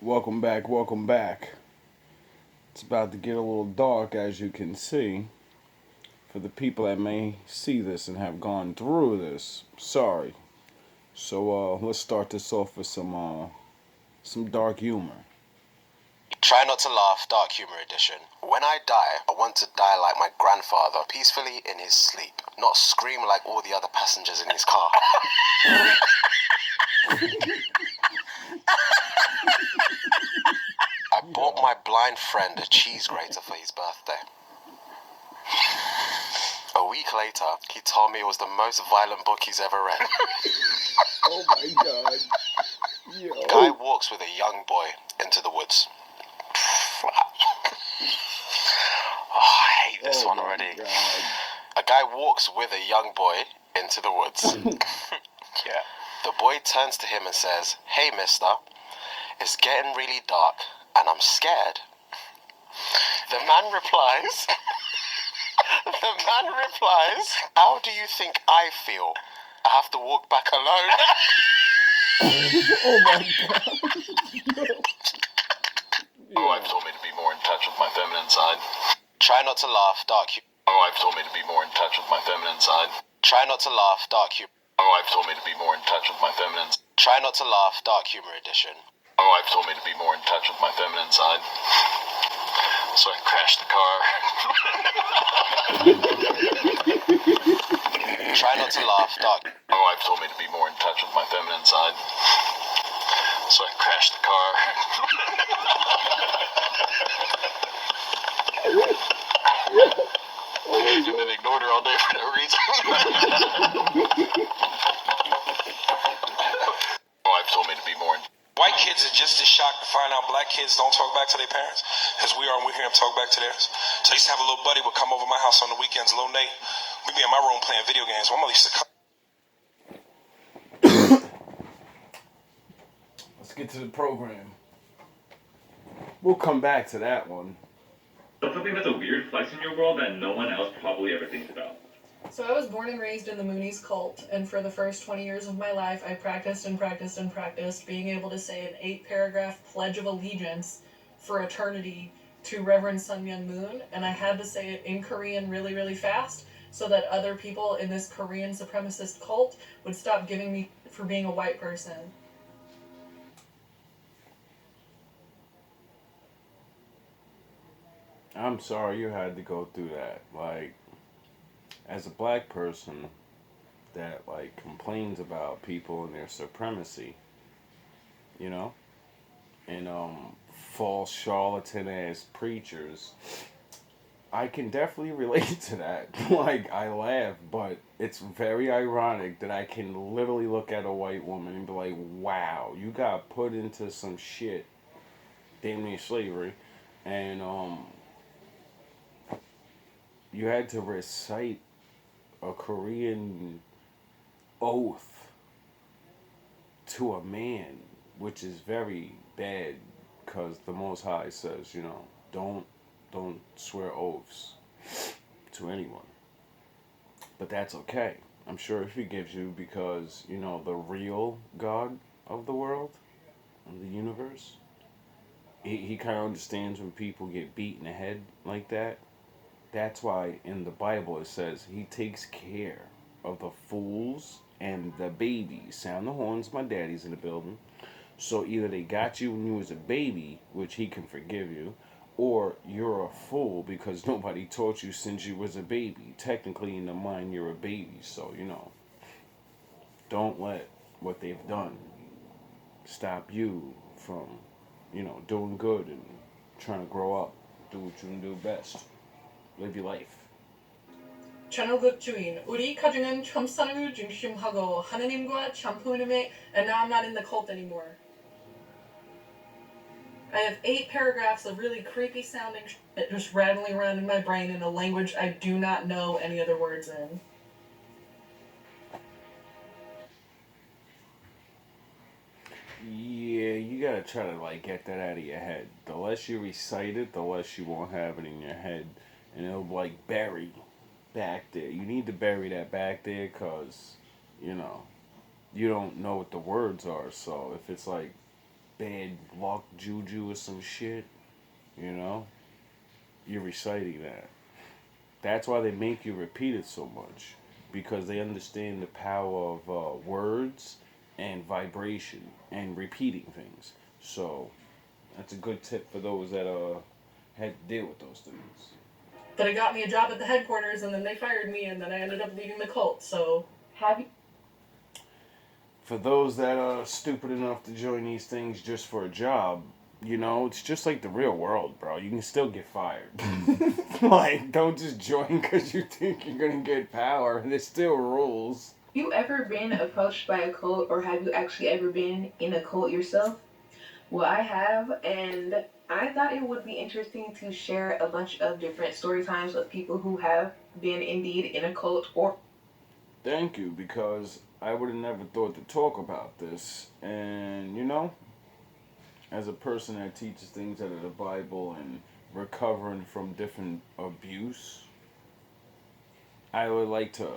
Welcome back, welcome back. It's about to get a little dark, as you can see. For the people that may see this and have gone through this, sorry. So let's start this off with some dark humor. Try not to laugh, dark humor edition. When I die, I want to die like my grandfather, peacefully in his sleep, not scream like all the other passengers in his car. I bought my blind friend a cheese grater for his birthday. A week later, he told me it was the most violent book he's ever read. Oh my god. Yo. Guy walks with a young boy into the woods. I hate this one already. God. A guy walks with a young boy into the woods. Yeah. The boy turns to him and says, "Hey, mister, it's getting really dark and I'm scared." The man replies, "How do you think I feel? I have to walk back alone." Oh my god. My wife told me to be more in touch with my feminine side. Try not to laugh, dark humor. My wife told me to be more in touch with my feminine side. Try not to laugh, dark humor. My wife told me to be more in touch with my feminine side. Try not to laugh, dark humor edition. My wife told me to be more in touch with my feminine side. So I crashed the car. Try not to laugh, dark. My wife told me to be more in touch with my feminine side. So I crashed the car. And then ignored her all day for no reason. My wife told me to be more. White kids are just as shocked to find out black kids don't talk back to their parents as we are when we hear them talk back to theirs. So I used to have a little buddy would come over my house on the weekends, little Nate. We'd be in my room playing video games. My mother used to come. Let's get to the program. We'll come back to that one. Something that's a weird flex in your world that no one else probably ever thinks about. So I was born and raised in the Moonies cult, and for the first 20 years of my life, I practiced and practiced and practiced being able to say an 8-paragraph pledge of allegiance for eternity to Reverend Sun Myung Moon, and I had to say it in Korean really, really fast so that other people in this Korean supremacist cult would stop giving me for being a white person. I'm sorry you had to go through that. Like, as a black person that like complains about people and their supremacy, you know, and false charlatan ass preachers, I can definitely relate to that. Like, I laugh, but it's very ironic that I can literally look at a white woman and be like, wow, you got put into some shit, damn near slavery, and you had to recite a Korean oath to a man, which is very bad, because the Most High says, you know, don't swear oaths to anyone. But that's okay. I'm sure he forgives you because, you know, the real God of the world, of the universe, he kind of understands when people get beat in the head like that. That's why in the Bible it says he takes care of the fools and the babies. Sound the horns, my daddy's in the building. So either they got you when you was a baby, which he can forgive you, or you're a fool because nobody taught you since you was a baby. Technically, in the mind, you're a baby. So, you know, don't let what they've done stop you from, you know, doing good and trying to grow up. Do what you can do best. Live your life. 전후국 주인, 우리 가정은 참선을 중심하고 하느님과 참푸님의, and now I'm not in the cult anymore. I have 8 paragraphs of really creepy sounding shit just rattling around in my brain in a language I do not know any other words in. Yeah, you gotta try to like get that out of your head. The less you recite it, the less you won't have it in your head, and it'll like bury back there. You need to bury that back there, cause you know you don't know what the words are. So if it's like bad luck, juju, or some shit, you know, you're reciting that. That's why they make you repeat it so much, because they understand the power of words and vibration and repeating things. So that's a good tip for those that had to deal with those things. But it got me a job at the headquarters, and then they fired me, and then I ended up leaving the cult. So have you? For those that are stupid enough to join these things just for a job, you know, it's just like the real world, bro. You can still get fired. Like, don't just join because you think you're gonna get power. There's still rules. You ever been approached by a cult, or have you actually ever been in a cult yourself? Well, I have, and I thought it would be interesting to share a bunch of different story times of people who have been indeed in a cult or. Thank you, because I would have never thought to talk about this. And, you know, as a person that teaches things out of the Bible and recovering from different abuse, I would like to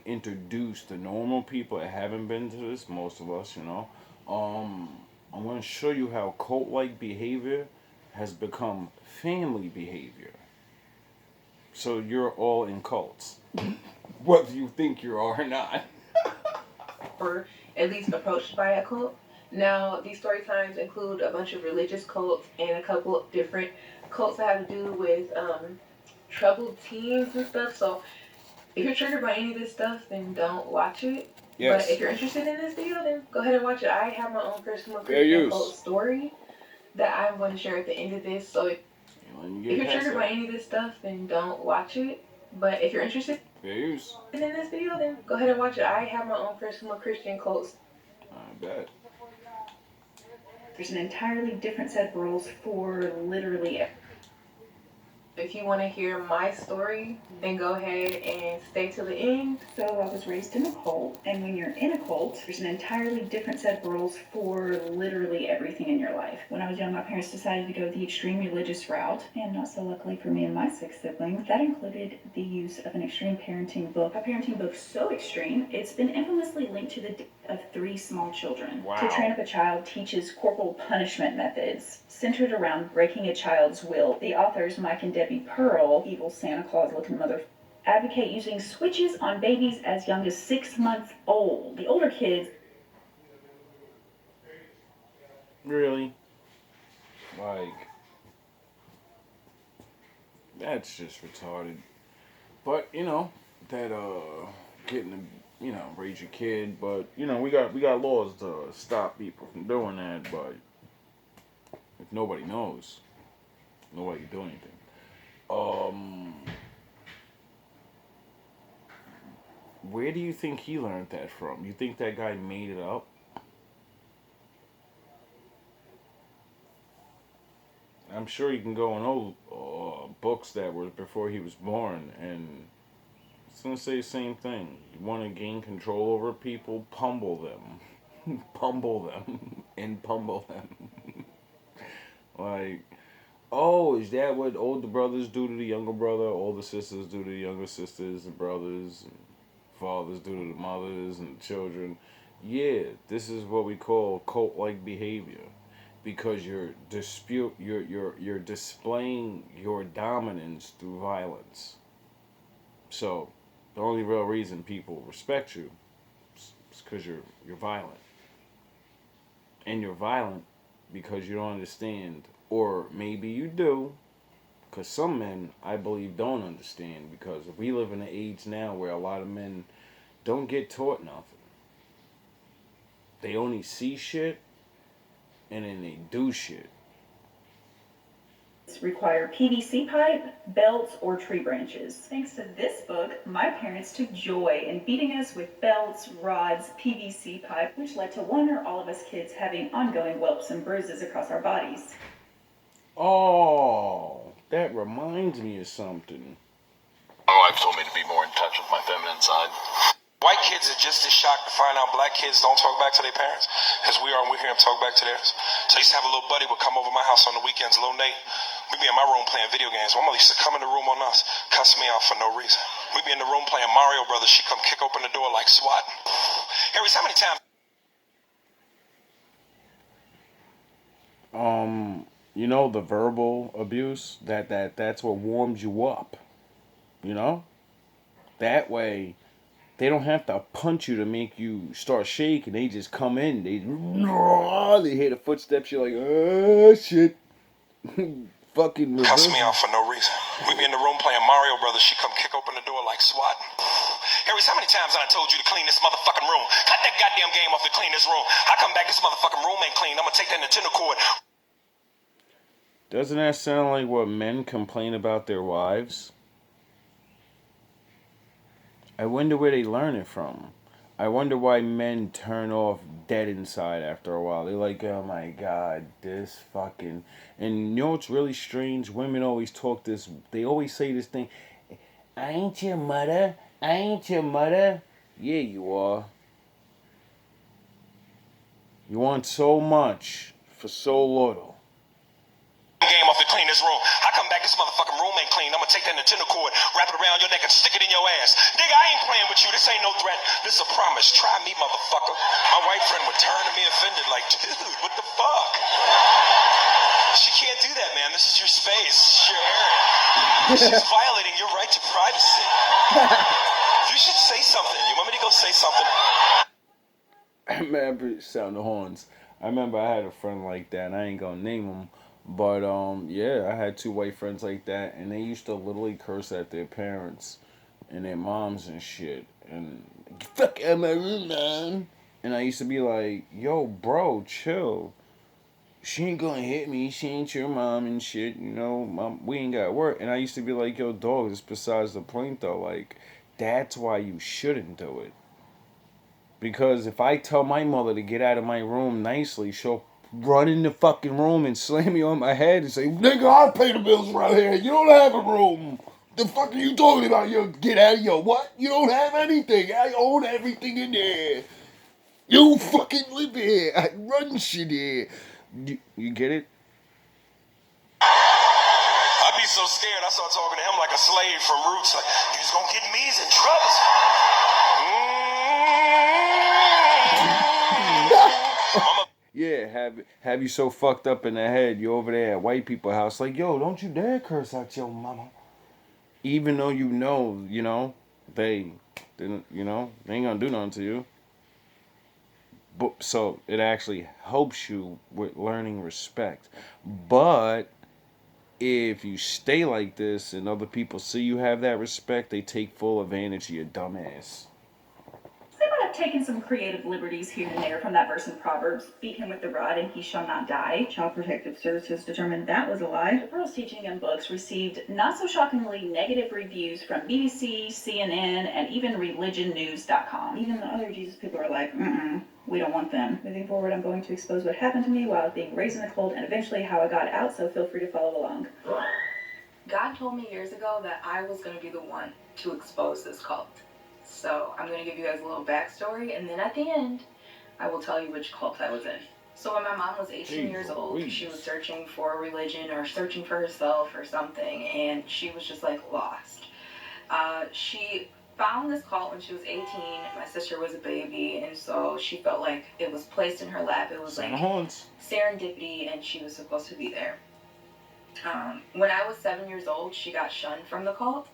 introduce the normal people that haven't been to this, most of us, you know. I'm going to show you how cult-like behavior has become family behavior. So you're all in cults, whether you think you are or not. Or at least approached by a cult. Now, these story times include a bunch of religious cults and a couple of different cults that have to do with troubled teens and stuff. So if you're triggered by any of this stuff, then don't watch it. Yes. But if you're interested in this video, then go ahead and watch it. I have my own personal Christian cult story that I'm going to share at the end of this. So if you're triggered by any of this stuff, then don't watch it. But if you're interested in this video, then go ahead and watch it. I have my own personal Christian cult. I bet. There's an entirely different set of rules for literally. If you want to hear my story, then go ahead and stay till the end. So I was raised in a cult, and when you're in a cult, there's an entirely different set of rules for literally everything in your life. When I was young, my parents decided to go the extreme religious route, and not so luckily for me and my 6 siblings, that included the use of an extreme parenting book. A parenting book so extreme, it's been infamously linked to the death of 3 small children. Wow. To Train Up a Child teaches corporal punishment methods centered around breaking a child's will. The authors, Mike and Debbie Pearl, evil Santa Claus looking mother, advocate using switches on babies as young as 6 months old. The older kids. Really? Like, that's just retarded. But, you know, that getting to, you know, raise your kid, but, you know, we got laws to stop people from doing that, but if nobody knows, nobody can do anything. Where do you think he learned that from? You think that guy made it up? I'm sure you can go in old books that were before he was born, and it's going to say the same thing. You want to gain control over people? Pummel them. Pummel them. And pummel them. Like, oh, is that what older brothers do to the younger brother? Older sisters do to the younger sisters and brothers? And fathers do to the mothers and the children? Yeah, this is what we call cult-like behavior. Because you're displaying your dominance through violence. So the only real reason people respect you is because you're violent. And you're violent because you don't understand, or maybe you do, because some men, I believe, don't understand, because we live in an age now where a lot of men don't get taught nothing. They only see shit, and then they do shit. Require PVC pipe, belts, or tree branches. Thanks to this book, my parents took joy in beating us with belts, rods, PVC pipe, which led to one or all of us kids having ongoing whelps and bruises across our bodies. Oh, that reminds me of something. My wife told me to be more in touch with my feminine side. White kids are just as shocked to find out black kids don't talk back to their parents as we are when we hear them talk back to theirs. So I used to have a little buddy would come over my house on the weekends, little Nate. We'd be in my room playing video games. My mother used to come in the room on us, cuss me out for no reason. We'd be in the room playing Mario Brothers. She'd come kick open the door like SWAT. Harris, how many times? You know, the verbal abuse, that's what warms you up, you know? That way they don't have to punch you to make you start shaking. They just come in, they hear the footsteps, you're like, oh shit. Fucking Cuss reverse. me out for no reason. We be in the room playing Mario Brothers. She come kick open the door like SWAT. Harris, how many times I told you to clean this motherfucking room? Cut that goddamn game off to clean this room. I come back, this motherfucking room ain't clean. I'm gonna take that Nintendo cord. Doesn't that sound like what men complain about their wives? I wonder where they learn it from. I wonder why men turn off dead inside after a while. They're like, oh my god, this fucking. And you know what's really strange? Women always talk this. They always say this thing. I ain't your mother. I ain't your mother. Yeah, you are. You want so much for so little. Game off to clean this room. I come back, this motherfucking room ain't clean. I'm gonna take that Nintendo cord, wrap it around your neck, and stick it in your ass. Nigga, I ain't playing with you. This ain't no threat. This is a promise. Try me, motherfucker. My white friend would turn to me offended, like, dude, what the fuck? She can't do that, man. This is your space. This is your area. She's violating your right to privacy. You should say something. You want me to go say something? I remember sound the horns. I remember I had a friend like that, and I ain't gonna name him, but yeah, I had two white friends like that, and they used to literally curse at their parents and their moms and shit, and fuck out my room, man. And I used to be like, yo, bro, chill. She ain't gonna hit me. She ain't your mom and shit. You know, mom, we ain't got work. And I used to be like, yo, dog, it's besides the point though. Like, that's why you shouldn't do it. Because if I tell my mother to get out of my room nicely, she'll run in the fucking room and slam me on my head and say, nigga, I'll pay the bills right here. You don't have a room. The fuck are you talking about? You get out of your what? You don't have anything. I own everything in there. You fucking live here. I run shit here. You get it? I'd be so scared. I start talking to him like a slave from Roots. Like, he's gonna get me in trouble. Yeah, have you so fucked up in the head, you over there at white people house, like, yo, don't you dare curse out your mama. Even though you know, they didn't, they ain't gonna do nothing to you. But so it actually helps you with learning respect. But if you stay like this and other people see you have that respect, they take full advantage of your dumb ass. They might have taken some creative liberties here and there from that verse in Proverbs. Beat him with the rod and he shall not die. Child Protective Services determined that was a lie. The Pearl's teaching and books received, not so shockingly, negative reviews from BBC, CNN, and even religionnews.com. Even the other Jesus people are like, we don't want them. Moving forward, I'm going to expose what happened to me while I was being raised in the cult and eventually how I got out, so feel free to follow along. God told me years ago that I was going to be the one to expose this cult. So I'm going to give you guys a little backstory, and then at the end, I will tell you which cult I was in. So when my mom was 18 years old, she was searching for a religion or searching for herself or something, and she was just like lost. She found this cult when she was 18. My sister was a baby, and so she felt like it was placed in her lap. It was like serendipity, and she was supposed to be there. When I was 7 years old, she got shunned from the cult.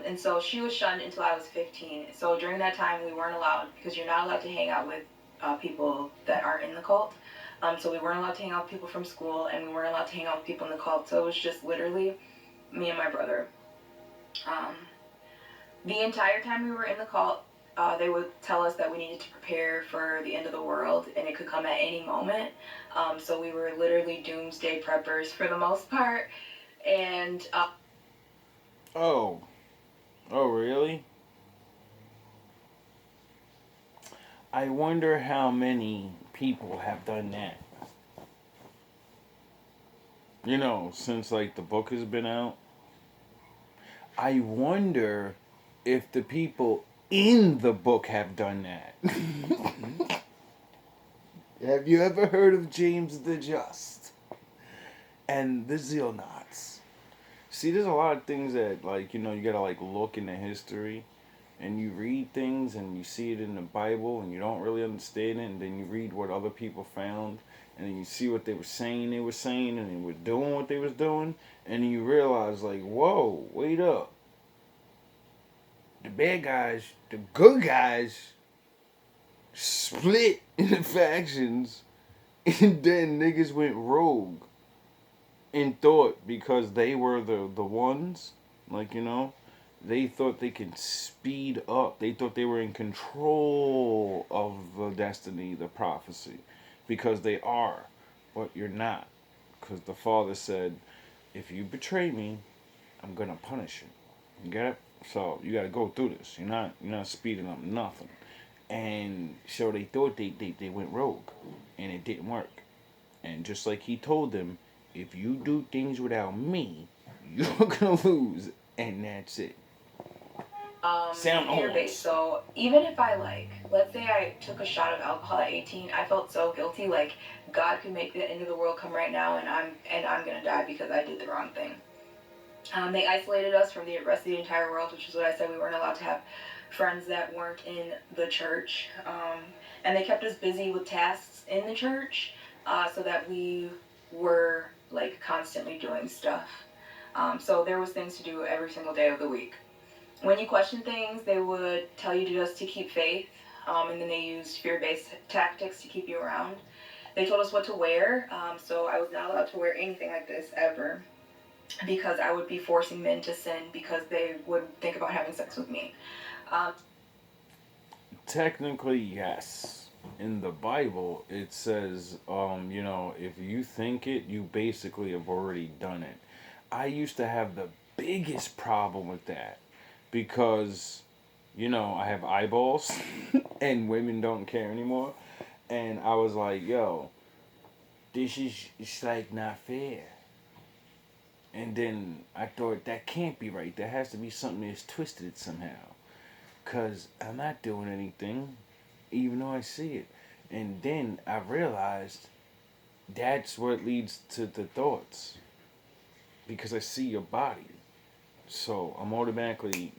And so she was shunned until I was 15. So during that time, we weren't allowed, because you're not allowed to hang out with people that aren't in the cult. So we weren't allowed to hang out with people from school, and we weren't allowed to hang out with people in the cult. So it was just literally me and my brother. The entire time we were in the cult, they would tell us that we needed to prepare for the end of the world, and it could come at any moment. So we were literally doomsday preppers for the most part. And Oh, really? I wonder how many people have done that. You know, since like the book has been out. I wonder if the people in the book have done that. Have you ever heard of James the Just and the Zealnots? See, there's a lot of things that, like, you gotta, like, look into history, and you read things, and you see it in the Bible, and you don't really understand it, and then you read what other people found, and then you see what they were saying, and they were doing what they was doing, and then you realize, like, whoa, wait up. The bad guys, the good guys, split into factions, and then niggas went rogue and thought because they were the ones, like, they thought they could speed up. They thought they were in control of the destiny, the prophecy, because they are, but you're not. Because the Father said, if you betray me, I'm gonna punish you. You get it? So you gotta go through this. You're not speeding up nothing. And so they thought they went rogue, and it didn't work. And just like he told them, if you do things without me, you're gonna lose, and that's it. Sound fear-based. So even if I let's say I took a shot of alcohol at 18, I felt so guilty. Like God could make the end of the world come right now, and I'm gonna die because I did the wrong thing. They isolated us from the rest of the entire world, which is what I said. We weren't allowed to have friends that weren't in the church, and they kept us busy with tasks in the church, so that we were like constantly doing stuff. So there was things to do every single day of the week. When you question things, they would tell you just to keep faith, and then they used fear-based tactics to keep you around. They told us what to wear, so I was not allowed to wear anything like this ever, because I would be forcing men to sin because they would think about having sex with me. Technically, yes. In the Bible, it says, if you think it, you basically have already done it. I used to have the biggest problem with that because, I have eyeballs and women don't care anymore. And I was like, yo, it's like not fair. And then I thought, that can't be right. There has to be something that's twisted somehow. Because I'm not doing anything, even though I see it. And then I realized that's what leads to the thoughts. Because I see your body. So I'm automatically,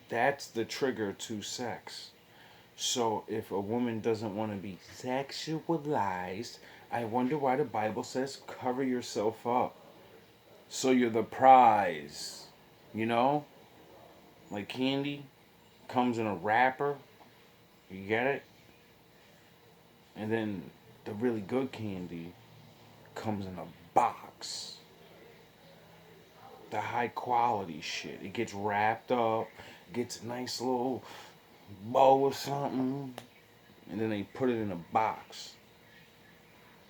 that's the trigger to sex. So if a woman doesn't want to be sexualized, I wonder why the Bible says cover yourself up. So you're the prize, Like candy comes in a wrapper, you get it? And then the really good candy comes in a box. The high quality shit. It gets wrapped up, gets a nice little bow or something, and then they put it in a box.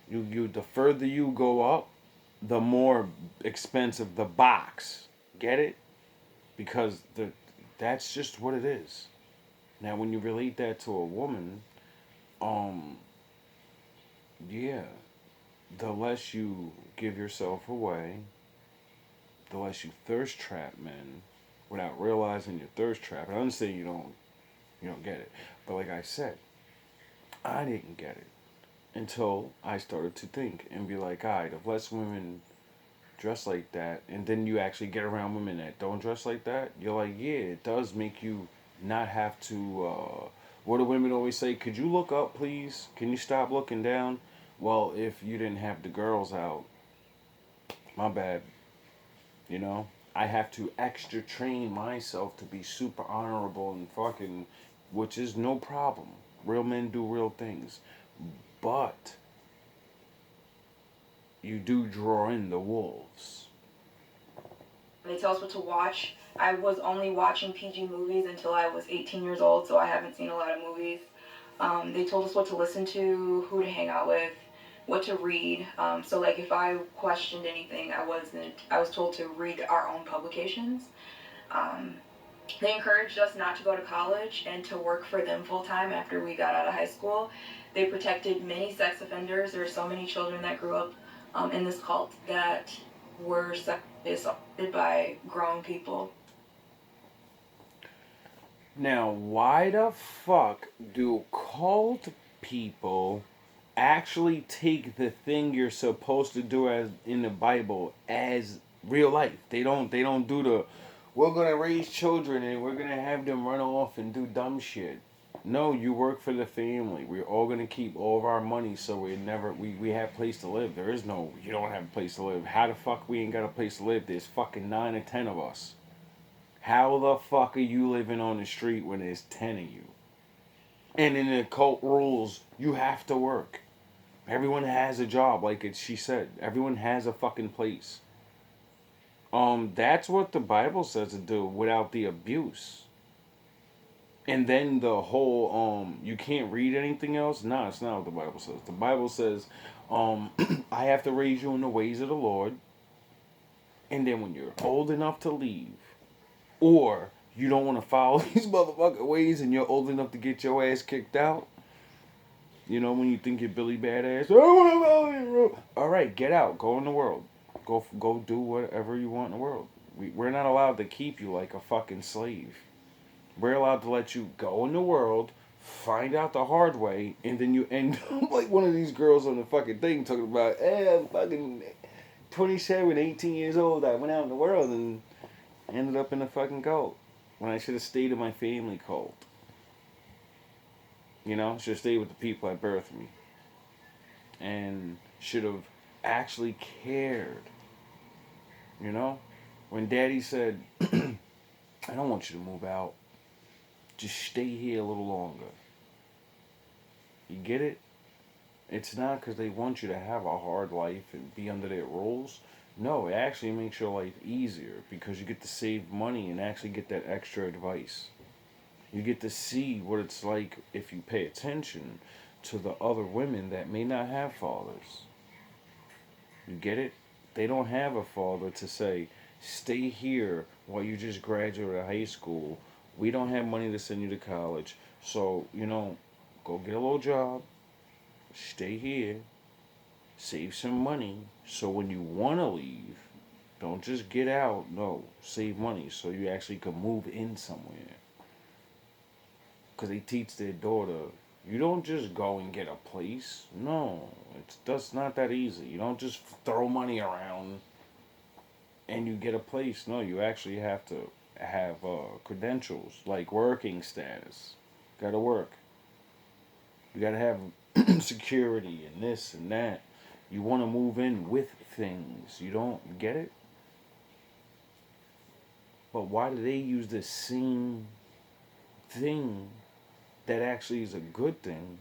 The further you go up, the more expensive the box. Get it? Because that's just what it is. Now, when you relate that to a woman, yeah, the less you give yourself away, the less you thirst trap men without realizing you're thirst trapped. I understand you don't get it, but like I said, I didn't get it until I started to think and be like, alright, if less women dress like that, and then you actually get around women that don't dress like that, you're like, yeah, it does make you not have to, what do women always say? Could you look up, please? Can you stop looking down? Well, if you didn't have the girls out, my bad, I have to extra train myself to be super honorable and fucking, which is no problem. Real men do real things. But you do draw in the wolves. They tell us what to watch. I was only watching PG movies until I was 18 years old, so I haven't seen a lot of movies. They told us what to listen to, who to hang out with, what to read. So like if I questioned anything, I was told to read our own publications. They encouraged us not to go to college and to work for them full time after we got out of high school. They protected many sex offenders. There are so many children that grew up in this cult that were assaulted by grown people. Now, why the fuck do cult people actually take the thing you're supposed to do as in the Bible as real life? They don't do the we're gonna raise children and we're gonna have them run off and do dumb shit. No, you work for the family. We're all gonna keep all of our money, so we have a place to live. There is no you don't have a place to live. How the fuck we ain't got a place to live? There's fucking 9 or 10 of us. How the fuck are you living on the street when there's 10 of you? And in the cult rules, you have to work. Everyone has a job, she said. Everyone has a fucking place. That's what the Bible says to do without the abuse. And then the whole you can't read anything else. No, it's not what the Bible says. The Bible says, I have to raise you in the ways of the Lord. And then when you're old enough to leave, or you don't want to follow these motherfucking ways, and you're old enough to get your ass kicked out. You know, when you think you're Billy Badass, I don't want to follow your rule. All right, get out. Go in the world. Go do whatever you want in the world. We're not allowed to keep you like a fucking slave. We're allowed to let you go in the world, find out the hard way, and then you end up like one of these girls on the fucking thing talking about, I'm fucking 27, 18 years old. I went out in the world and ended up in a fucking cult. When I should have stayed in my family cult. You know, should have stayed with the people that birthed me. And should have actually cared. You know? When Daddy said, I don't want you to move out. Just stay here a little longer. You get it? It's not because they want you to have a hard life and be under their rules. No, it actually makes your life easier because you get to save money and actually get that extra advice. You get to see what it's like if you pay attention to the other women that may not have fathers. You get it? They don't have a father to say, stay here while you just graduated high school. We don't have money to send you to college. So, go get a little job. Stay here. Save some money. So when you want to leave, don't just get out. No, save money so you actually can move in somewhere. Because they teach their daughter, you don't just go and get a place. No, that's not that easy. You don't just throw money around and you get a place. No, you actually have to have credentials, like working status. Gotta work. You gotta have security and this and that. You want to move in with things. You don't get it? But why do they use the same thing that actually is a good thing,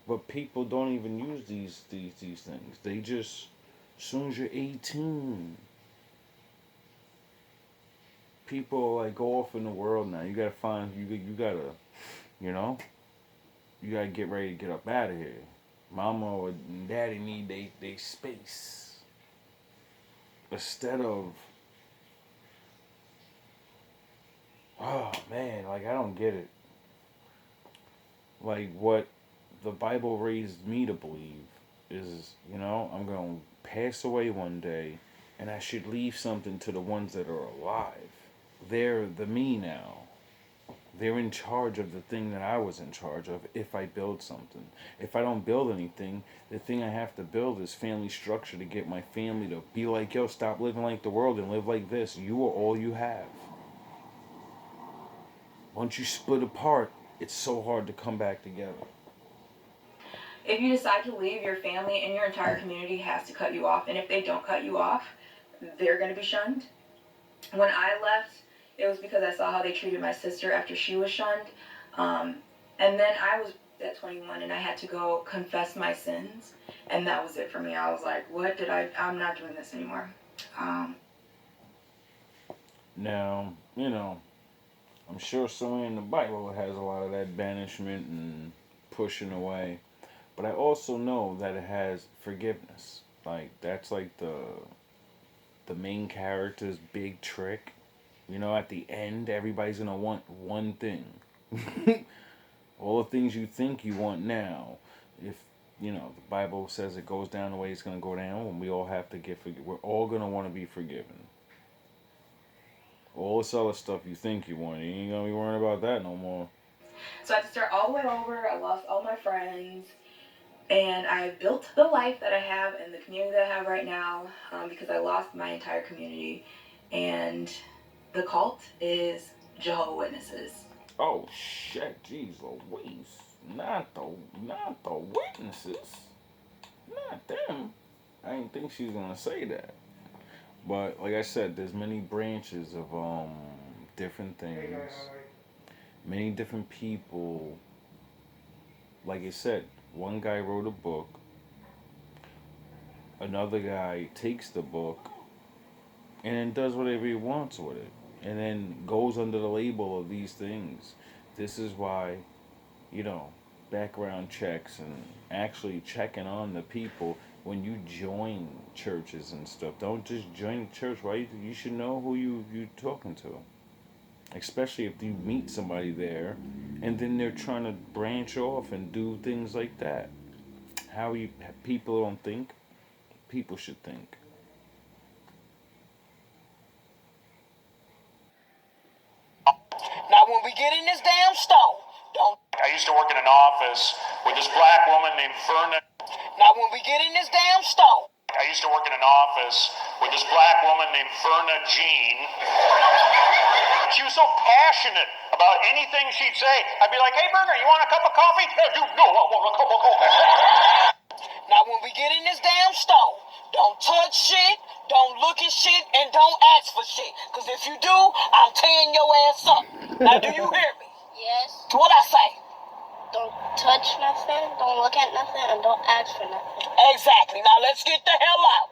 but people don't even use these things? They just, as soon as you're 18, people like go off in the world now. You gotta find, you gotta, you gotta get ready to get up out of here. Mama or daddy need they space. Instead of, oh man, I don't get it. What the Bible raised me to believe is, I'm going to pass away one day and I should leave something to the ones that are alive. They're the me now. They're in charge of the thing that I was in charge of if I build something. If I don't build anything, the thing I have to build is family structure to get my family to be like, yo, stop living like the world and live like this. You are all you have. Once you split apart, it's so hard to come back together. If you decide to leave, your family and your entire community has to cut you off. And if they don't cut you off, they're going to be shunned. When I left, it was because I saw how they treated my sister after she was shunned. And then I was at 21 and I had to go confess my sins. And that was it for me. I was like, I'm not doing this anymore. Now, I'm sure somewhere in the Bible has a lot of that banishment and pushing away. But I also know that it has forgiveness. That's the main character's big trick. At the end, everybody's going to want one thing. All the things you think you want now. If, the Bible says it goes down the way it's going to go down, and we all have to get forgiven. We're all going to want to be forgiven. All this other stuff you think you want, you ain't going to be worrying about that no more. So I had to start all the way over. I lost all my friends. And I built the life that I have and the community that I have right now because I lost my entire community. And the cult is Jehovah's Witnesses. Oh shit, jeez Louise. Not the witnesses. Not them. I didn't think she was gonna say that. But like I said, there's many branches of different things. Many different people. Like I said, one guy wrote a book, another guy takes the book and then does whatever he wants with it. And then goes under the label of these things. This is why, you know, background checks and actually checking on the people when you join churches and stuff. Don't just join a church, right? You should know who you talking to. Especially if you meet somebody there and then they're trying to branch off and do things like that. How you people don't think, people should think. Now, when we get in this damn store, don't. I used to work in an office with this black woman named Verna. Now, when we get in this damn store. I used to work in an office with this black woman named Verna Jean. She was so passionate about anything she'd say. I'd be like, hey, Berner, you want a cup of coffee? Yeah, you know I want a cup of coffee. Now, when we get in this damn store, don't touch shit, don't look at shit, and don't ask for shit. Because if you do, I'm tearing your ass up. Now, do you hear me? Yes. What I say? Don't touch nothing, don't look at nothing, and don't ask for nothing. Exactly. Now, let's get the hell out.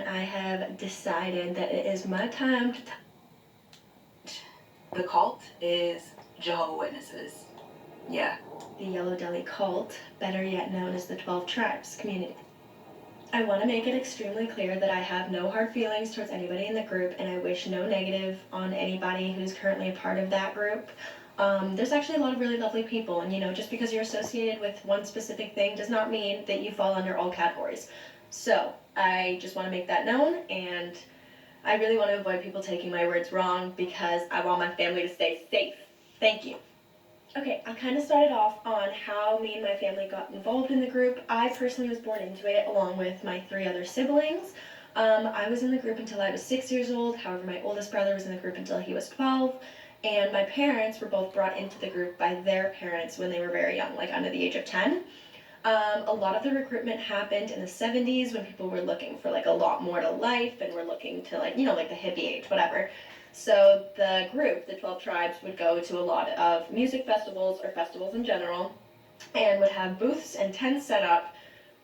I have decided that it is my time to The cult is Jehovah's Witnesses. Yeah. The Yellow Deli cult, better yet known as the 12 Tribes community. I want to make it extremely clear that I have no hard feelings towards anybody in the group, and I wish no negative on anybody who's currently a part of that group. There's actually a lot of really lovely people, and just because you're associated with one specific thing does not mean that you fall under all categories. So, I just want to make that known, and I really want to avoid people taking my words wrong because I want my family to stay safe. Thank you. Okay, I'll kind of start it off on how me and my family got involved in the group. I personally was born into it along with my 3 other siblings. I was in the group until I was 6 years old. However, my oldest brother was in the group until he was 12. And my parents were both brought into the group by their parents when they were very young, like under the age of 10. A lot of the recruitment happened in the 70s when people were looking for like a lot more to life and were looking to like the hippie age, whatever. So the group, the 12 Tribes, would go to a lot of music festivals or festivals in general and would have booths and tents set up,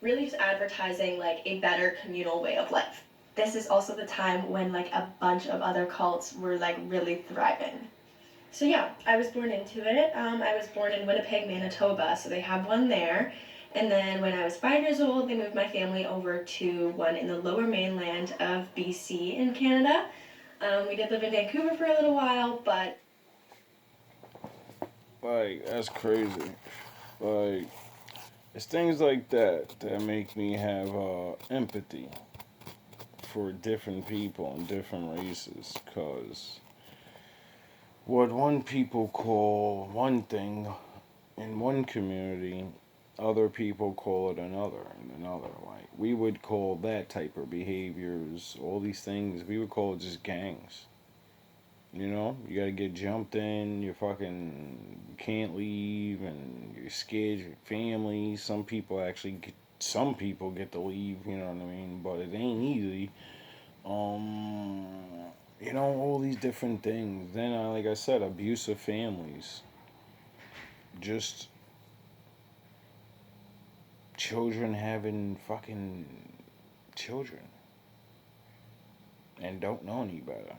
really just advertising like a better communal way of life. This is also the time when like a bunch of other cults were like really thriving. So yeah, I was born into it. I was born in Winnipeg, Manitoba, so they have one there. And then when I was 5 years old, they moved my family over to one in the lower mainland of BC in Canada. We did live in Vancouver for a little while, but... Like, that's crazy. Like, it's things like that that make me have empathy for different people and different races, because what one people call one thing in one community, other people call it another in another. Like, we would call that type of behaviors, all these things, we would call it just gangs. You gotta get jumped in, you fucking can't leave, and you're scared your family. Some people get to leave, you know what I mean? But it ain't easy. All these different things. Then, like I said, abusive families. Just children having fucking children and don't know any better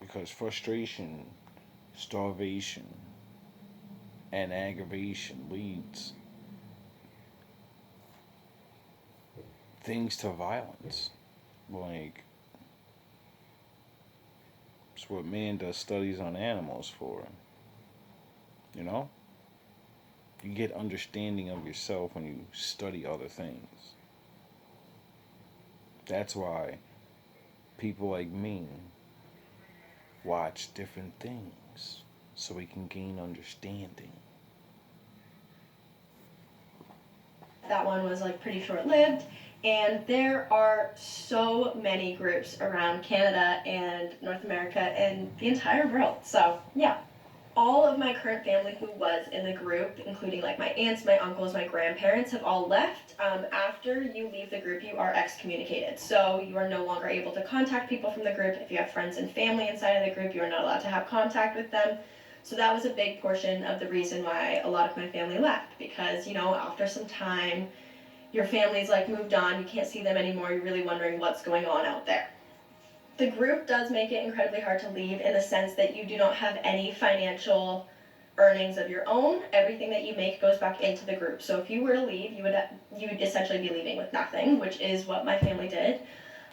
because frustration, starvation, and aggravation leads things to violence. Like, it's what man does studies on animals for. You get understanding of yourself when you study other things. That's why people like me watch different things so we can gain understanding. That one was like pretty short-lived, And there are so many groups around Canada and North America and the entire world. So, yeah. All of my current family who was in the group, including like my aunts, my uncles, my grandparents, have all left. After you leave the group, you are excommunicated. So you are no longer able to contact people from the group. If you have friends and family inside of the group, you are not allowed to have contact with them. So that was a big portion of the reason why a lot of my family left. Because, you know, after some time, your family's like moved on, you can't see them anymore, you're really wondering what's going on out there. The group does make it incredibly hard to leave in the sense that you do not have any financial earnings of your own. Everything that you make goes back into the group. So if you were to leave, you would essentially be leaving with nothing, which is what my family did.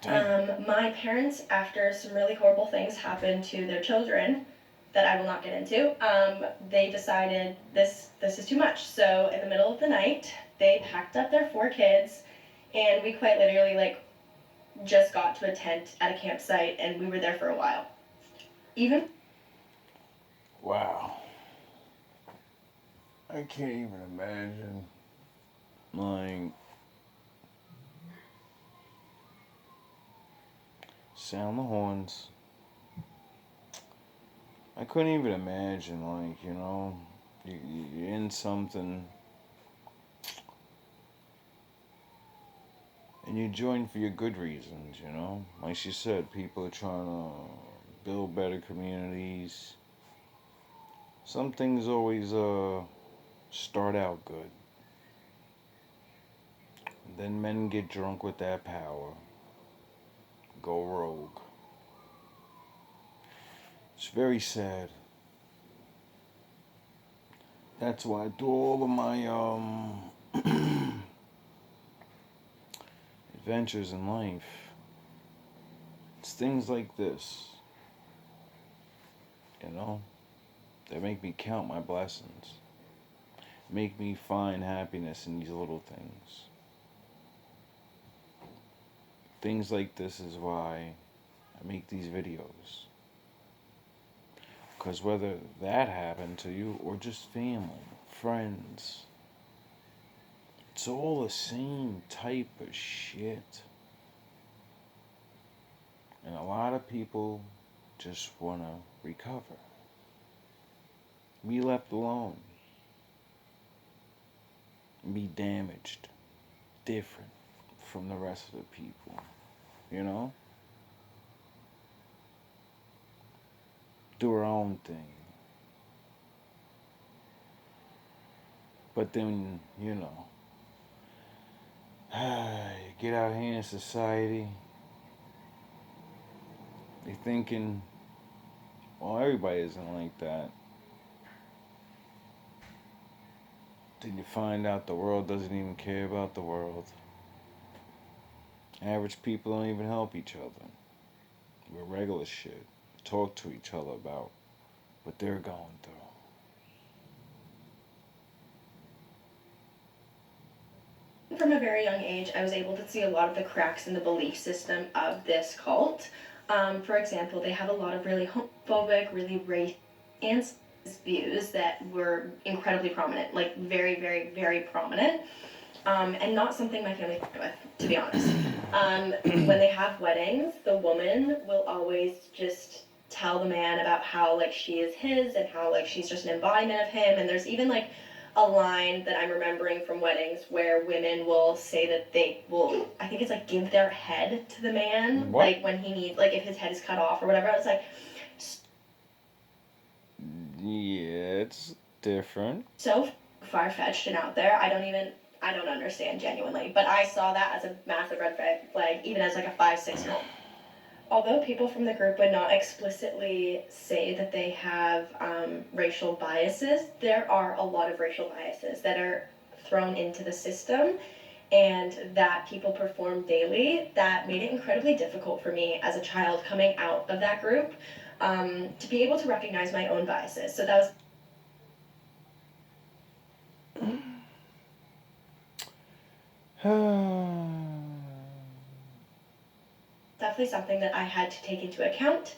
My parents, after some really horrible things happened to their children that I will not get into, they decided this is too much. So in the middle of the night, they packed up their 4 kids, and we quite literally like just got to a tent at a campsite, and we were there for a while. Wow. I can't even imagine. Like, sound the horns. I couldn't even imagine, like, you know, you're in something and you join for your good reasons, you know? Like she said, people are trying to build better communities. Some things always start out good. Then men get drunk with that power, go rogue. It's very sad. That's why through all of my adventures in life, it's things like this, you know, that make me count my blessings, make me find happiness in these little things. Things like this is why I make these videos. Because whether that happened to you or just family, friends, it's all the same type of shit. And a lot of people just want to recover. Be left alone. Be damaged. Different from the rest of the people. You know? Do our own thing. But then, you know, you get out here in society, you're thinking, well, everybody isn't like that. Then you find out the world doesn't even care about the world. Average people don't even help each other. We're regular shit. Talk to each other about what they're going through. From a very young age, I was able to see a lot of the cracks in the belief system of this cult. For example, they have a lot of really homophobic, really racist views that were incredibly prominent, like very, very, very prominent, and not something my family fucked with, to be honest. When they have weddings, the woman will always just tell the man about how like she is his and how like she's just an embodiment of him, and there's even like a line that I'm remembering from weddings where women will say that they will, I think it's like, give their head to the man, what? like when he needs, like if his head is cut off or whatever. It's like, yeah, it's different. So far-fetched and out there. I don't understand genuinely, but I saw that as a massive red flag, even as like a 5-6-year-old. Although people from the group would not explicitly say that they have racial biases, there are a lot of racial biases that are thrown into the system and that people perform daily that made it incredibly difficult for me as a child coming out of that group to be able to recognize my own biases. So that was definitely something that I had to take into account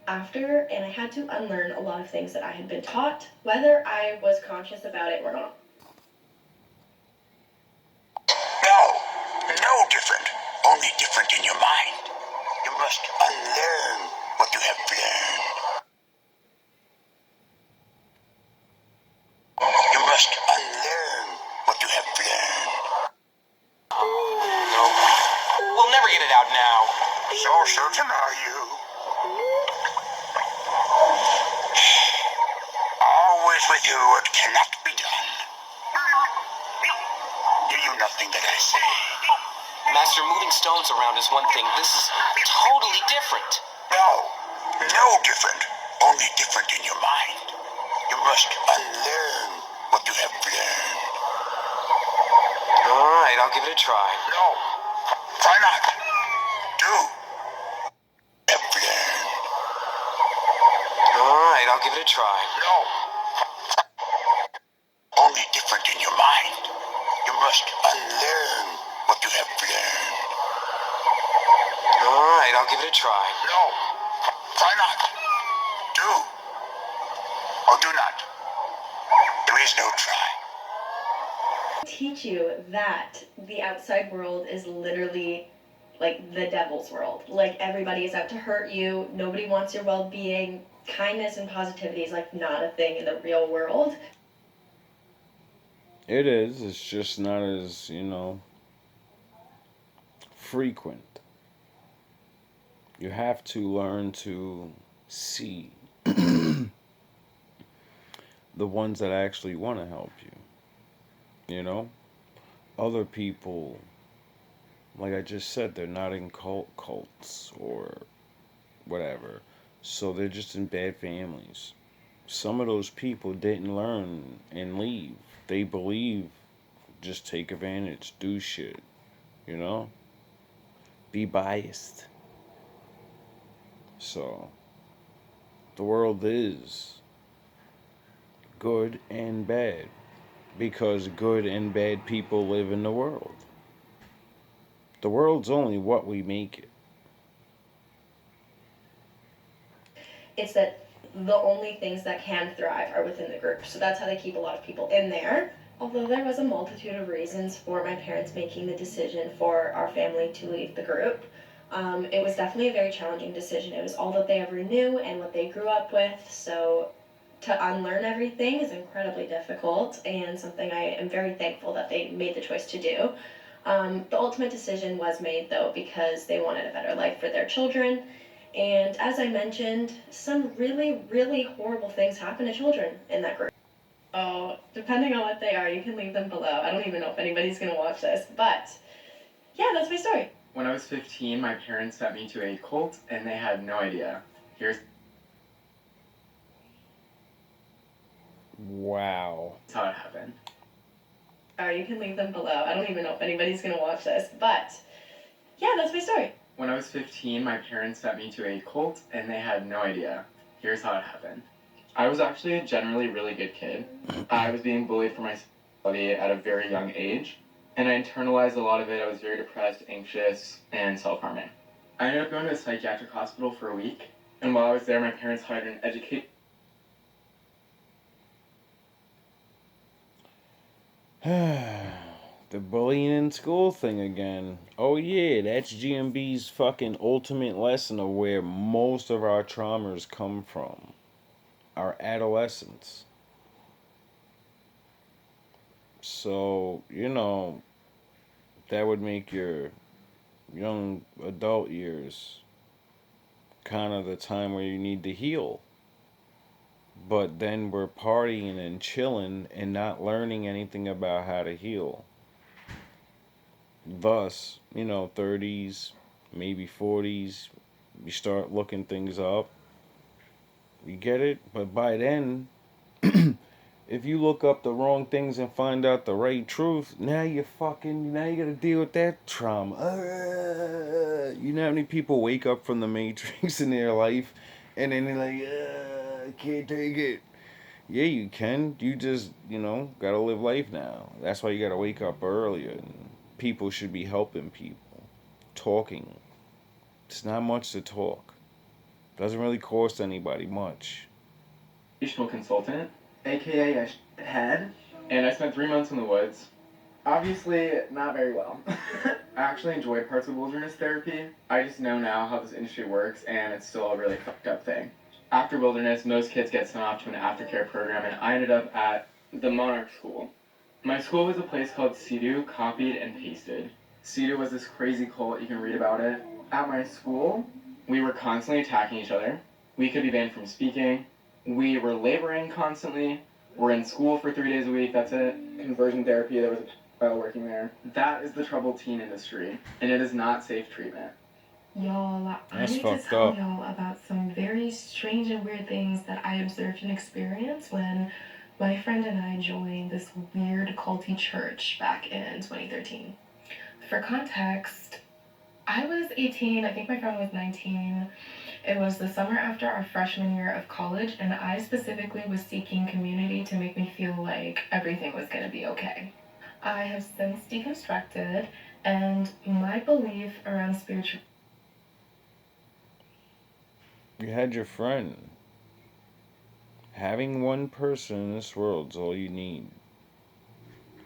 after, and I had to unlearn a lot of things that I had been taught, whether I was conscious about it or not. No, different, only different in your mind. You must unlearn what you have learned. You must unlearn what you have learned. No. We'll never get it out now. So certain are you? Always with you what cannot be done. Do you nothing that I say? Master, moving stones around is one thing. This is totally different. No different. Only different in your mind. You must unlearn what you have learned. All right, I'll give it a try. No. Try not. Do. Have learned. All right, I'll give it a try. No. Only different in your mind. You must unlearn what you have learned. All right, I'll give it a try. No. Try not. Do. Or do not. There is no try. Teach you that the outside world is literally like the devil's world. Like everybody is out to hurt you. Nobody wants your well-being. Kindness and positivity is like not a thing in the real world. It is. It's just not as, frequent. You have to learn to see the ones that actually want to help you. Other people, like I just said, they're not in cults or whatever. So they're just in bad families. Some of those people didn't learn and leave. They believe just take advantage, do shit, be biased. So the world is good and bad because good and bad people live in the world. The world's only what we make it. It's that the only things that can thrive are within the group. So that's how they keep a lot of people in there. Although there was a multitude of reasons for my parents making the decision for our family to leave the group, it was definitely a very challenging decision. It was all that they ever knew and what they grew up with. So to unlearn everything is incredibly difficult and something I am very thankful that they made the choice to do. The ultimate decision was made, though, because they wanted a better life for their children. And as I mentioned, some really, really horrible things happen to children in that group. Oh, depending on what they are, you can leave them below. I don't even know if anybody's going to watch this, but yeah, that's my story. When I was 15, my parents sent me to a cult, and they had no idea. Here's Wow. how it happened. You can leave them below. I don't even know if anybody's going to watch this, but yeah, that's my story. When I was 15, my parents sent me to a cult, and they had no idea. Here's how it happened. I was actually a generally really good kid. I was being bullied for my sexuality at a very young age, and I internalized a lot of it. I was very depressed, anxious, and self-harming. I ended up going to a psychiatric hospital for a week, and while I was there, my parents hired an educator. The bullying in school thing again. Oh yeah, that's GMB's fucking ultimate lesson of where most of our traumas come from. Our adolescence. So, that would make your young adult years kind of the time where you need to heal. But then we're partying and chilling and not learning anything about how to heal. Thus, 30s, maybe 40s, you start looking things up. You get it? But by then, if you look up the wrong things and find out the right truth, now you gotta deal with that trauma. You know how many people wake up from the Matrix in their life and then they're like, I can't take it. Yeah, you can. You just, gotta live life now. That's why you gotta wake up earlier. And people should be helping people. Talking. It's not much to talk. Doesn't really cost anybody much. Consultant, aka a head, and I spent 3 months in the woods. Obviously, not very well. I actually enjoy parts of wilderness therapy. I just know now how this industry works, and it's still a really fucked up thing. After wilderness, most kids get sent off to an aftercare program, and I ended up at the Monarch School. My school was a place called Sea-Doo, copied and pasted. Sea-Doo was this crazy cult, you can read about it. At my school, we were constantly attacking each other. We could be banned from speaking. We were laboring constantly. We're in school for 3 days a week, that's it. Conversion therapy, there was a working there. That is the troubled teen industry, and it is not safe treatment. Y'all, I need to tell y'all about some very strange and weird things that I observed and experienced when my friend and I joined this weird culty church back in 2013. For context, I was 18, I think my friend was 19. It was the summer after our freshman year of college, and I specifically was seeking community to make me feel like everything was going to be okay. I have since deconstructed, and my belief around spiritual... You had your friend. Having one person in this world is all you need.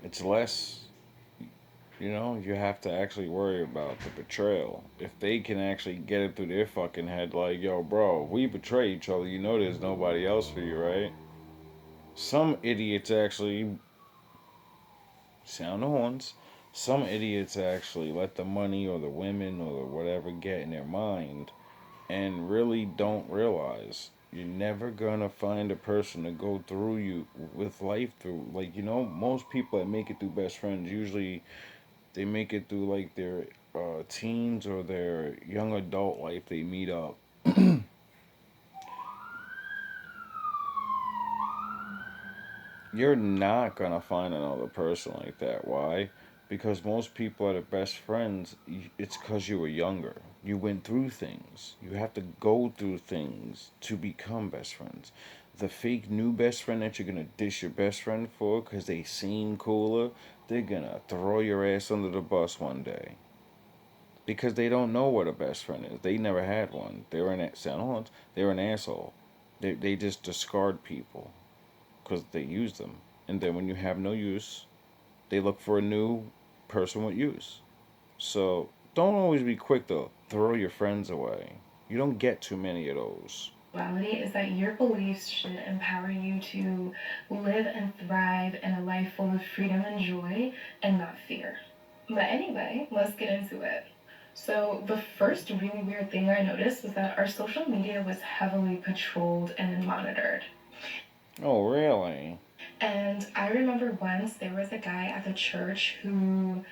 It's less, you have to actually worry about the betrayal. If they can actually get it through their fucking head, like, yo, bro, if we betray each other, there's nobody else for you, right? Some idiots actually sound the horns. Some idiots actually let the money or the women or the whatever get in their mind and really don't realize you're never gonna find a person to go through you with life through. Like, most people that make it through best friends, usually they make it through like their teens or their young adult life. They meet up. You're not gonna find another person like that. Why? Because most people that are best friends, it's because you were younger. You went through things. You have to go through things to become best friends. The fake new best friend that you're gonna dish your best friend for because they seem cooler, they're gonna throw your ass under the bus one day. Because they don't know what a best friend is. They never had one. They were an asshole. They just discard people because they use them. And then when you have no use, they look for a new person with use. So don't always be quick to throw your friends away. You don't get too many of those. Reality is that your beliefs should empower you to live and thrive in a life full of freedom and joy and not fear. But anyway, let's get into it. So the first really weird thing I noticed was that our social media was heavily patrolled and monitored. Oh, really? And I remember once there was a guy at the church who,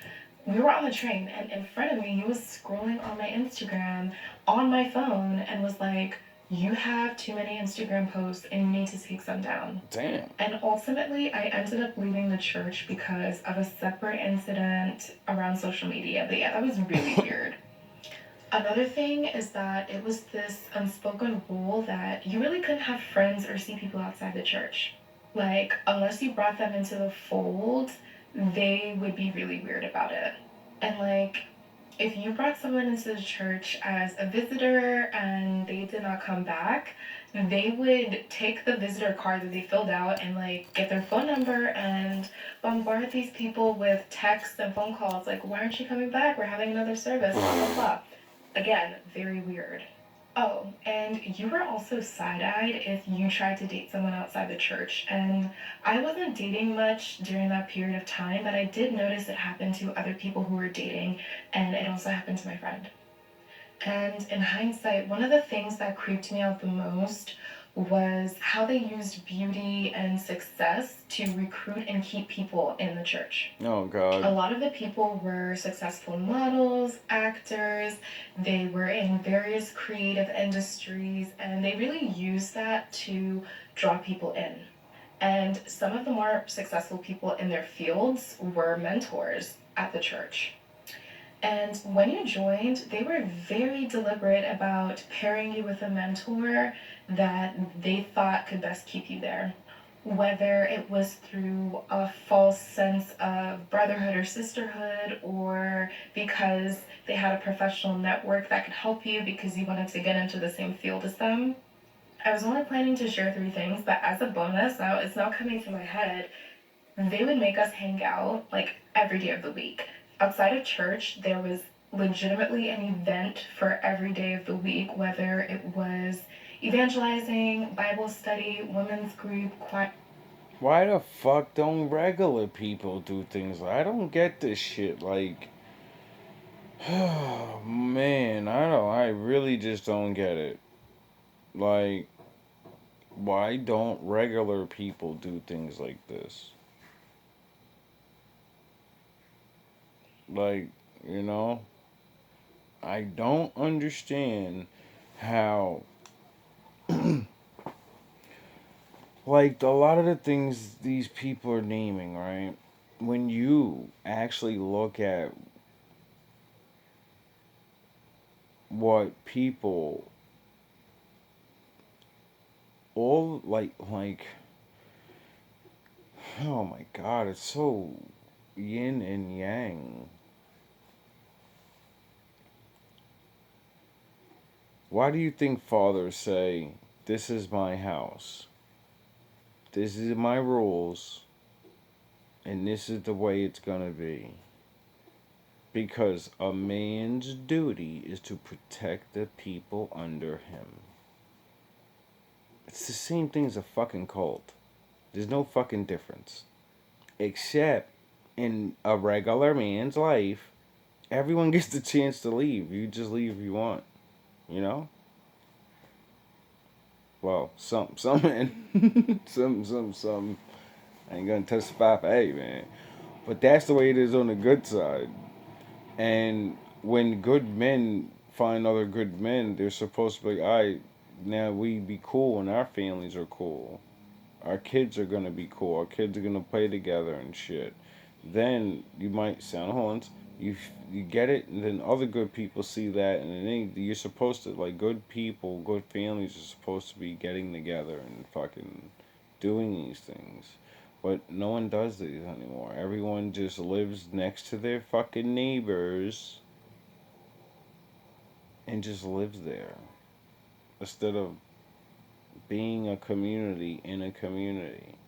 we were on the train, and in front of me, he was scrolling on my Instagram on my phone and was like, you have too many Instagram posts and you need to take some down. Damn. And ultimately, I ended up leaving the church because of a separate incident around social media. But yeah, that was really weird. Another thing is that it was this unspoken rule that you really couldn't have friends or see people outside the church. Like, unless you brought them into the fold, they would be really weird about it. And like, if you brought someone into the church as a visitor and they did not come back, they would take the visitor card that they filled out and like get their phone number and bombard these people with texts and phone calls like, why aren't you coming back? We're having another service, blah, blah, blah. Again, very weird. Oh, and you were also side-eyed if you tried to date someone outside the church. And I wasn't dating much during that period of time, but I did notice it happened to other people who were dating, and it also happened to my friend. And in hindsight, one of the things that creeped me out the most was how they used beauty and success to recruit and keep people in the church. Oh, God. A lot of the people were successful models, actors, they were in various creative industries, and they really used that to draw people in. And some of the more successful people in their fields were mentors at the church. And when you joined, they were very deliberate about pairing you with a mentor that they thought could best keep you there. Whether it was through a false sense of brotherhood or sisterhood, or because they had a professional network that could help you because you wanted to get into the same field as them. I was only planning to share 3 things, but as a bonus, it's now coming to my head. they would make us hang out like every day of the week. Outside of church, there was legitimately an event for every day of the week, whether it was evangelizing, Bible study, women's group, choir. Why the fuck don't regular people do things? I don't get this shit. Like, man, I really just don't get it. Like, why don't regular people do things like this? Like, you know, I don't understand how, like, a lot of the things these people are naming, right? When you actually look at what people all like, oh my god, it's so yin and yang. Why do you think fathers say, this is my house, this is my rules, and this is the way it's gonna be? Because a man's duty is to protect the people under him. It's the same thing as a fucking cult. There's no fucking difference. Except in a regular man's life, everyone gets the chance to leave. You just leave if you want. You know? Well, some men. some. I ain't gonna testify for hey, man. But that's the way it is on the good side. And when good men find other good men, they're supposed to be, alright, now we be cool and our families are cool. Our kids are gonna be cool. Our kids are gonna play together and shit. Then you might sound horns. You get it, and then other good people see that, and then you're supposed to, like, good people, good families are supposed to be getting together and fucking doing these things. But no one does these anymore. Everyone just lives next to their fucking neighbors and just lives there instead of being a community in a community.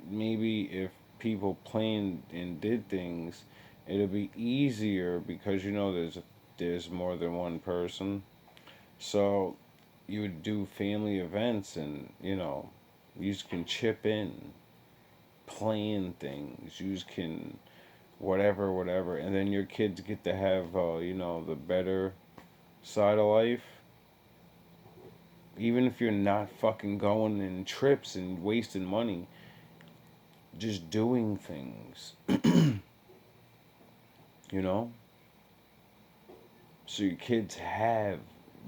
Maybe if people planned and did things, it'll be easier because you know there's more than one person. So you would do family events and you know you can chip in, plan things. You can whatever, and then your kids get to have you know the better side of life. Even if you're not fucking going in trips and wasting money, just doing things. You know? So your kids have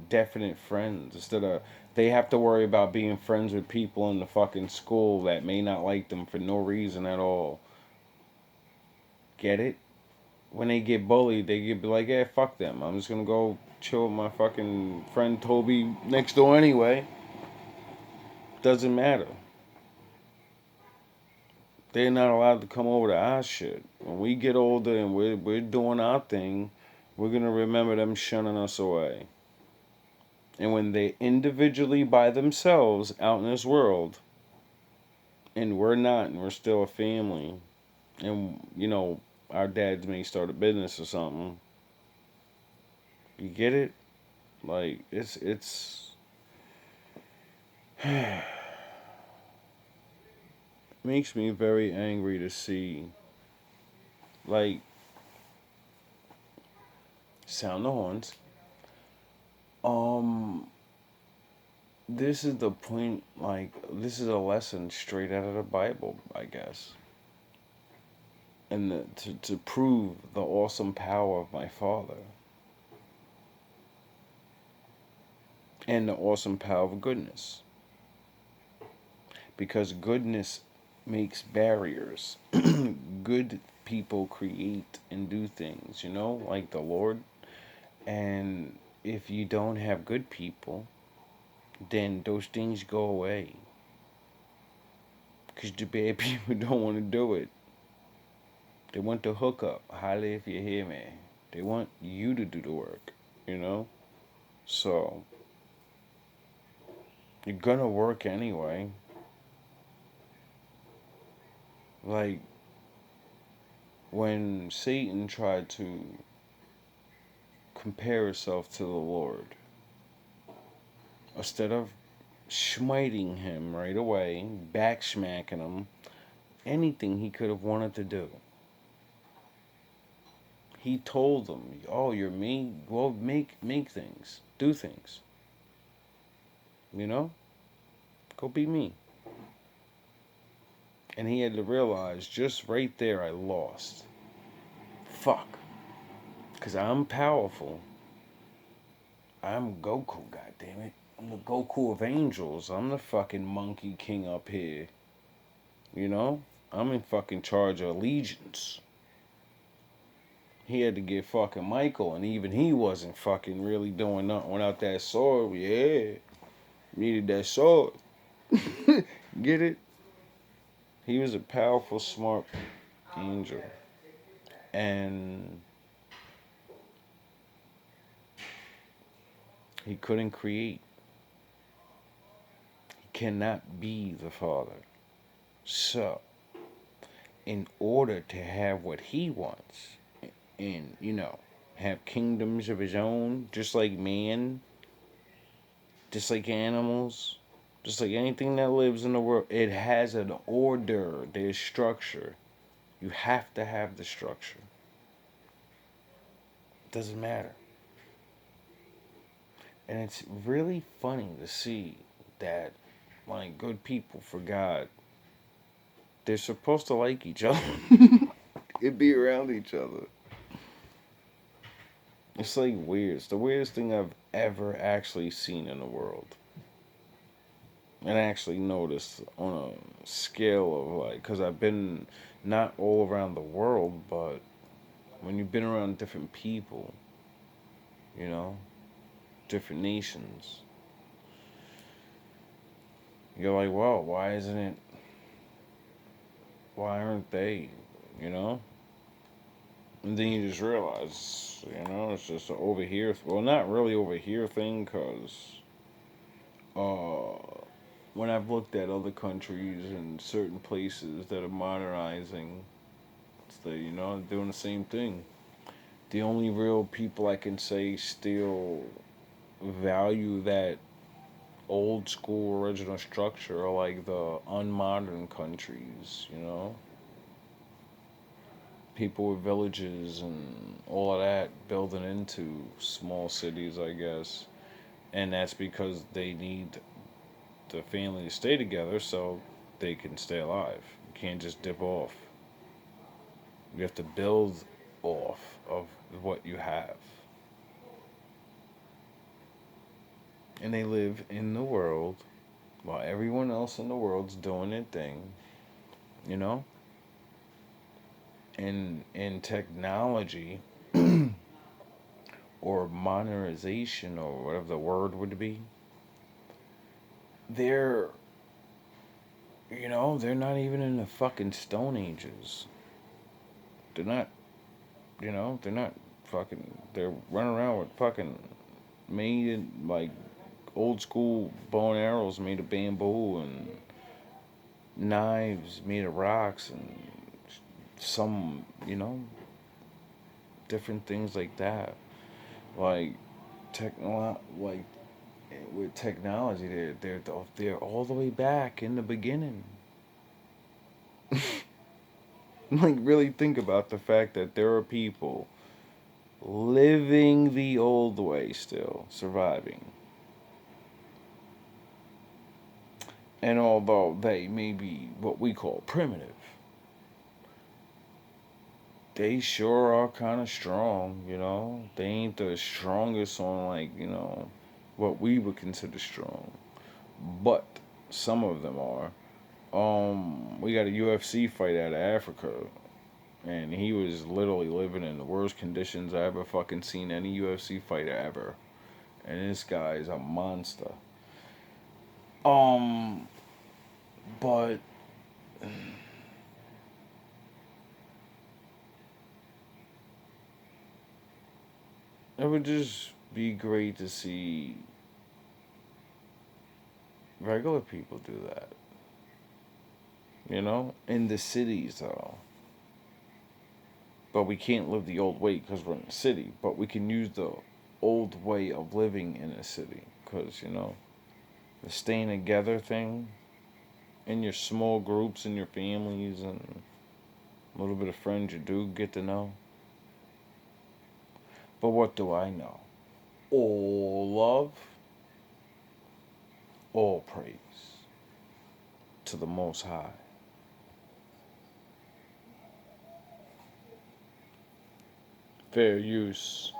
definite friends instead of they have to worry about being friends with people in the fucking school that may not like them for no reason at all. Get it? When they get bullied, they get be like, yeah, fuck them. I'm just gonna go chill with my fucking friend Toby next door anyway. Doesn't matter. They're not allowed to come over to our shit. When we get older and we're doing our thing, we're gonna remember them shunning us away. And when they individually by themselves out in this world, and we're not, and we're still a family, and you know, our dads may start a business or something. You get it? Like it's makes me very angry to see like sound the horns. This is the point, like, this is a lesson straight out of the Bible, I guess. And to prove the awesome power of my Father. And the awesome power of goodness. Because goodness makes barriers. Good people create and do things, you know, like the Lord. And if you don't have good people, then those things go away. Because the bad people don't want to do it. They want to hook up. Holla if you hear me. They want you to do the work, you know? So, you're gonna work anyway. Like, when Satan tried to compare himself to the Lord, instead of smiting him right away, back smacking him, anything he could have wanted to do, he told them, "Oh, you're me. Well, make things, do things. You know, go be me." And he had to realize, just right there, I lost. Fuck, because I'm powerful. I'm Goku, goddammit. I'm the Goku of angels. I'm the fucking monkey king up here. You know? I'm in fucking charge of allegiance. He had to get fucking Michael, and even he wasn't fucking really doing nothing without that sword. Yeah. Needed that sword. Get it? He was a powerful, smart angel. And he couldn't create. He cannot be the Father. So, in order to have what he wants, and, you know, have kingdoms of his own, just like man, just like animals, just like anything that lives in the world, it has an order, there's structure. You have to have the structure. It doesn't matter. And it's really funny to see that, like, good people for God, they're supposed to like each other and be around each other. It's like weird. It's the weirdest thing I've ever actually seen in the world. And actually noticed on a scale of, like, because I've been not all around the world, but when you've been around different people, you know, different nations, you're like, well, why aren't they, you know? And then you just realize, you know, it's just an over here, well, not really over here thing, because when I've looked at other countries and certain places that are modernizing, you know, doing the same thing. The only real people I can say still value that old school original structure are like the unmodern countries, you know? People with villages and all of that building into small cities, I guess. And that's because they need the family to stay together so they can stay alive. You can't just dip off. You have to build off of what you have. And they live in the world while everyone else in the world's doing their thing, you know? And in technology or modernization or whatever the word would be, they're, you know, they're not even in the fucking Stone Ages. They're not, you know, they're running around with fucking made, like, old school bow and arrows made of bamboo and knives made of rocks and some, you know, different things like that. Like, like, with technology, they're all the way back in the beginning. Like, really think about the fact that there are people living the old way still, surviving. And although they may be what we call primitive, they sure are kind of strong, you know? They ain't the strongest on, like, you know, what we would consider strong. But some of them are. We got a UFC fight out of Africa, and he was literally living in the worst conditions I ever fucking seen any UFC fighter ever. And this guy is a monster. But it would just be great to see regular people do that. you know, in the cities. But we can't live the old way because we're in the city. But we can use the old way of living in a city because, you know, the staying together thing in your small groups and your families and a little bit of friends you do get to know. But what do I know? All love, all praise to the Most High. Fair use.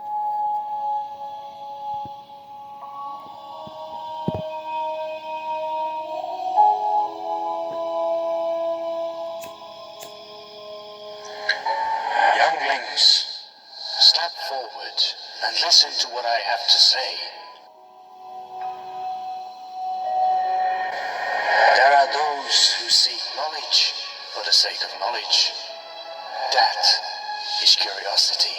Younglings, step forward and listen to what I have to say. There are those who seek knowledge for the sake of knowledge. That is curiosity.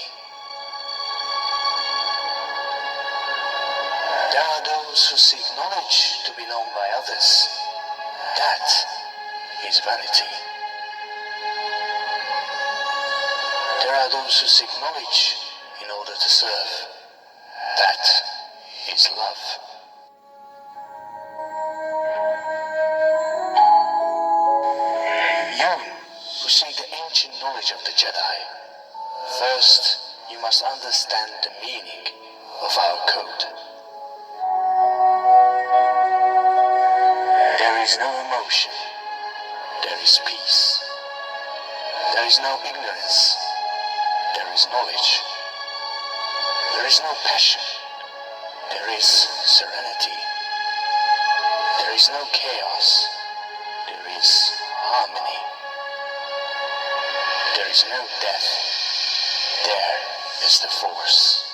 There are those who seek knowledge to be known by others. That is vanity. There are those who seek knowledge in order to serve. That is love. You who seek the ancient knowledge of the Jedi, first you must understand the meaning of our code. There is no emotion. There is peace. There is no ignorance. There is knowledge. There is no passion. There is serenity. There is no chaos. There is harmony. There is no death. There is the Force.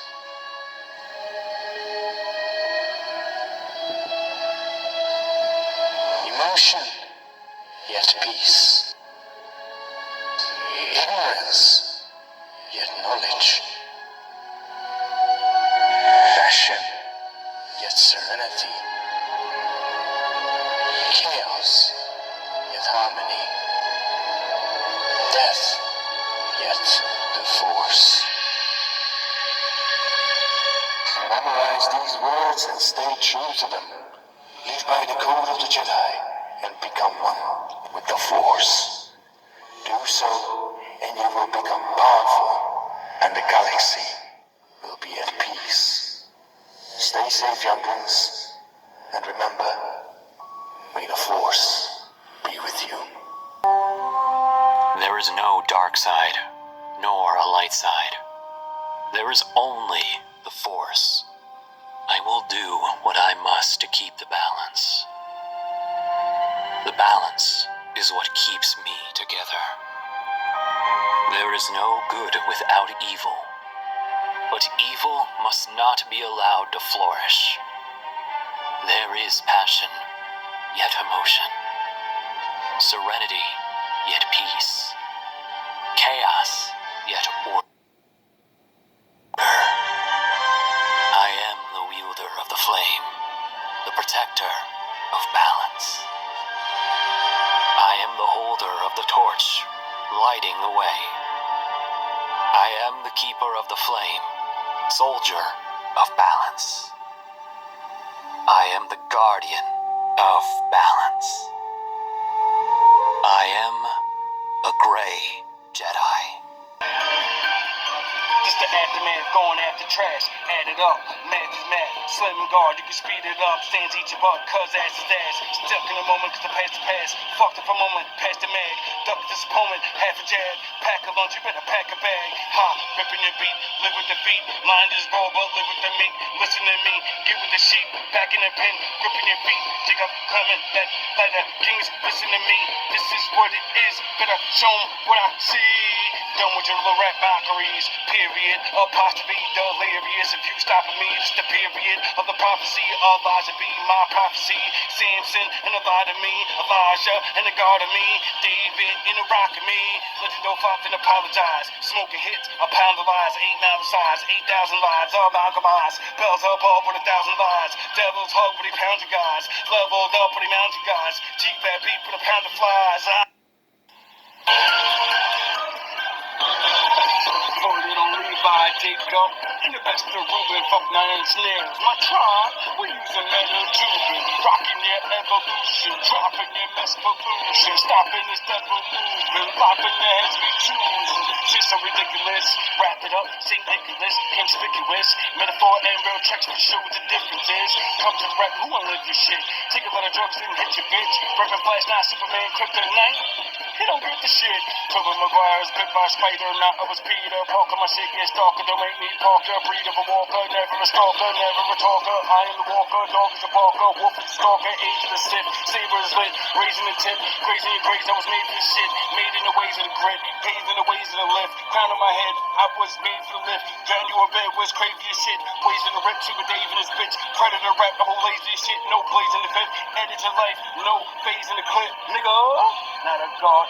Emotion, yet peace. Ignorance, yet knowledge. Passion, yet serenity. Chaos, yet harmony. Death, yet the Force. Memorize these words and stay true to them. Live by the code of the Jedi and become one with the Force. Do so and you will become powerful and the galaxy will be at peace. Stay safe, younglings, and remember, may the Force be with you. There is no dark side, nor a light side. There is only the Force. I will do what I must to keep the balance. The balance is what keeps me together. There is no good without evil, but evil must not be allowed to flourish. There is passion, yet emotion. Serenity, yet peace. Chaos, yet order. I am the wielder of the flame, the protector of balance. I am the holder of the torch, lighting the way. I am the keeper of the flame, soldier of balance. I am the guardian of balance. I am a gray Jedi. Just the aftermath, going after trash. Add it up, math is math. Slim and guard, you can speed it up. Stands each of us, cuz ass is ass. Stuck in a moment, cause the past is past. Fucked up for a moment, past the mag. Duck disappointment, half a jag. Pack a lunch, you better pack a bag. Ha, ripping your beat, live with the beat. Line is raw, but live with the meat. Listen to me, get with the sheep. Back in the pen, gripping your feet. Dig up, coming, that the kings, listen to me. This is what it is, better show 'em what I see. Done with your little rap mockeries, period, apostrophe, delirious. If you stop at me, it's the period of the prophecy. Elijah be my prophecy. Samson and Elijah to me, Elijah and the God of me, David in the rock of me. Legend don't fight and apologize. Smoking hits, a pound of lies, 8 9 size, 8,000 lives, amalgamized. Bells up all with 1,000 lies. Devils hug, but he pounds you guys. Leveled up, but he mounds you guys. G-Fat beat with a pound of flies. For little Levi, Jacob, and the best of Ruben, fuck 9 snares. My tribe, we're using metal tubing, rocking your evolution, dropping your mess pollution, stopping this devil moving, popping the heads we choosing. Shit so ridiculous, wrap it up, St. Nicholas, conspicuous, metaphor and real tracks to show the differences. Come to the rap, who wanna live your shit? Take a lot of drugs and hit your bitch. Breaking Flash, not Superman, Kryptonite. He don't get the shit. Tobey Maguire's bit by a spider, not I was Peter Parker. My shit gets stalker, don't make me Parker. Breed of a walker, never a stalker, never a talker. I am the walker, dog is a barker, wolf is a stalker, age of the Sith. Saber is lit, raising the tip, grazing your graves. I was made for this shit, made in the ways of the grit, paved in the ways of the lift. Crown on my head, I was made for the lift. January bed was crazy as shit, ways in the rip, Sugar Dave and his bitch. Predator rap, the whole lazy shit, no blaze in the fifth. Edit your life, no phase in the clip, nigga. Not a god,